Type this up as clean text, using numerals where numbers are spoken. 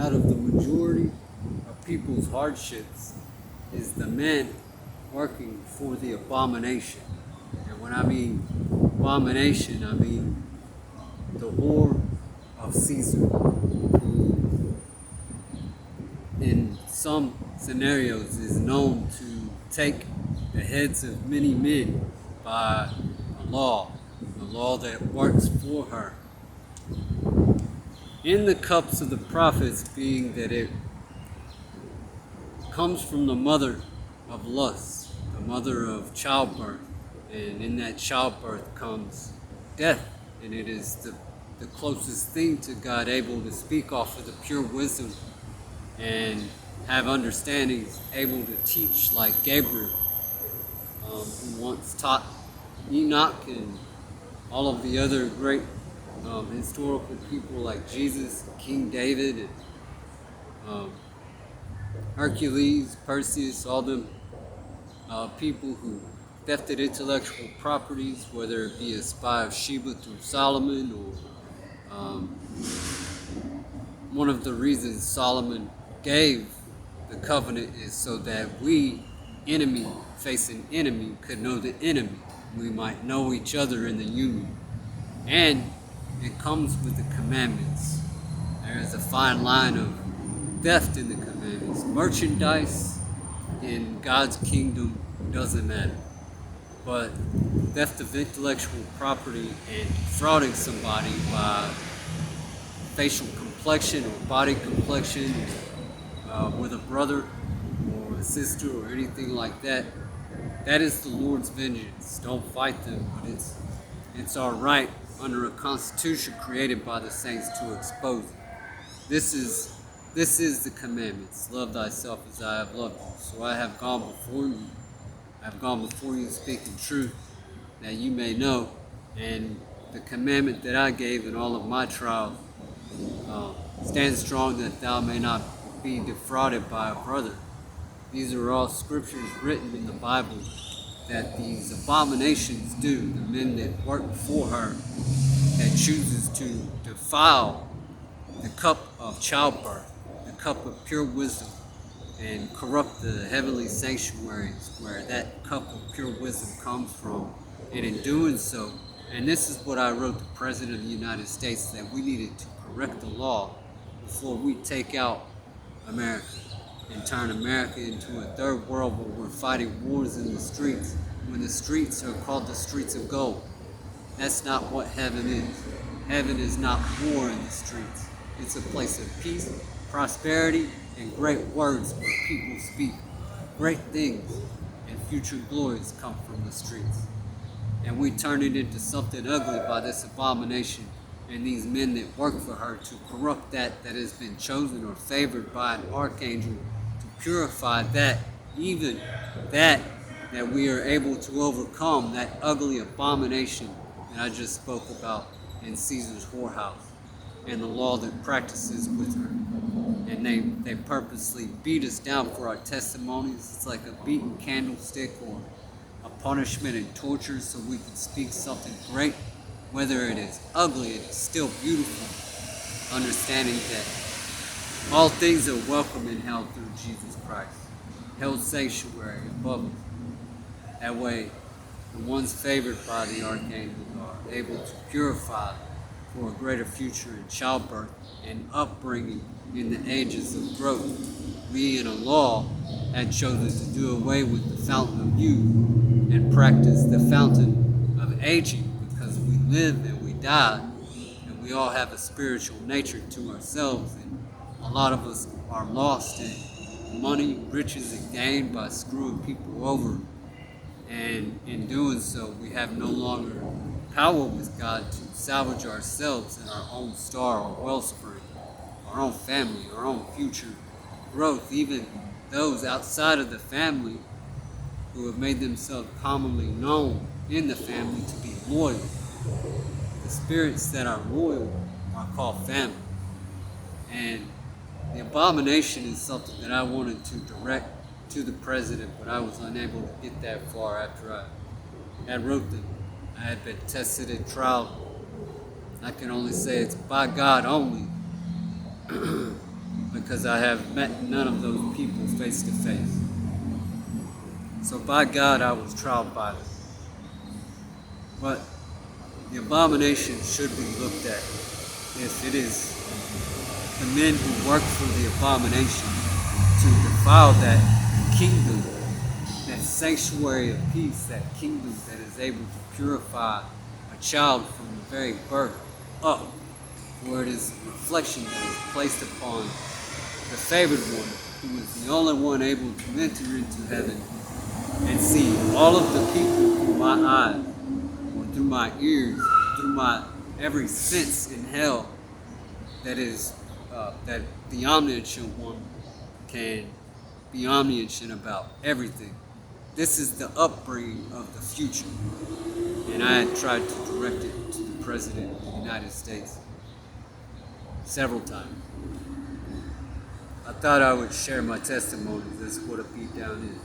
out of the majority of people's hardships is the men working for the abomination. And when I mean abomination, I mean the whore of Caesar, who in some scenarios is known to take the heads of many men by a law, the law that works for her. In the cups of the prophets, being that it comes from the mother of lust, the mother of childbirth, and in that childbirth comes death, and it is the closest thing to God able to speak off of the pure wisdom and have understandings, able to teach like Gabriel, who once taught Enoch and all of the other great historical people like Jesus, King David, and Hercules, Perseus, all them people who thefted intellectual properties, whether it be a spy of Sheba through Solomon, or one of the reasons Solomon gave the covenant is so that we, enemy facing enemy, could know the enemy. We might know each other in the union. And it comes with the commandments. There is a fine line of theft in the commandments. Merchandise in God's kingdom doesn't matter. But theft of intellectual property and defrauding somebody by facial complexion or body complexion, with a brother or a sister or anything like that, that is the Lord's vengeance. Don't fight them, but it's our right under a constitution created by the saints to expose it. This is the commandments. Love thyself as I have loved you. So I have gone before you. I have gone before you speaking truth, that you may know. And the commandment that I gave in all of my trials, stand strong that thou may not be defrauded by a brother. These are all scriptures written in the Bible that these abominations do, the men that work for her, that chooses to defile the cup of childbirth, the cup of pure wisdom, and corrupt the heavenly sanctuaries where that cup of pure wisdom comes from. And in doing so, and this is what I wrote the President of the United States, that we needed to correct the law before we take out America and turn America into a third world where we're fighting wars in the streets, when the streets are called the streets of gold. That's not what heaven is. Heaven is not war in the streets. It's a place of peace, prosperity, and great words where people speak great things, and future glories come from the streets. And we turn it into something ugly by this abomination and these men that work for her to corrupt that has been chosen or favored by an archangel to purify that, even that we are able to overcome that ugly abomination that I just spoke about in Caesar's whorehouse, and the law that practices with her. And they purposely beat us down for our testimonies. It's like a beaten candlestick or a punishment and torture so we can speak something great. Whether it is ugly, it is still beautiful. Understanding that all things are welcome in hell through Jesus Christ. Hell's sanctuary above us. That way, the ones favored by the archangel are able to purify for a greater future in childbirth and upbringing in the ages of growth. We in a law had chosen to do away with the fountain of youth and practice the fountain of aging, because we live and we die, and we all have a spiritual nature to ourselves, and a lot of us are lost in money, riches, and gain by screwing people over. And in doing so, we have no longer power with God to salvage ourselves and our own star or wellspring, our own family, our own future growth, even those outside of the family who have made themselves commonly known in the family to be loyal. The spirits that are loyal are called family. And the abomination is something that I wanted to direct to the president, but I was unable to get that far after I wrote them. I had been tested in trial. I can only say it's by God only because I have met none of those people face to face. So by God, I was trialed by them. But the abomination should be looked at if it is the men who work for the abomination to defile that kingdom, that sanctuary of peace, that kingdom that is able to purify a child from the very birth up, where it is a reflection that is placed upon the favored one, who is the only one able to enter into heaven and see all of the people through my eyes, or through my ears, through my every sense in hell, that is that the omniscient one can be omniscient about everything. This is the upbringing of the future, and I had tried to direct it to the President of the United States several times. I thought I would share my testimony. That's what a beatdown is.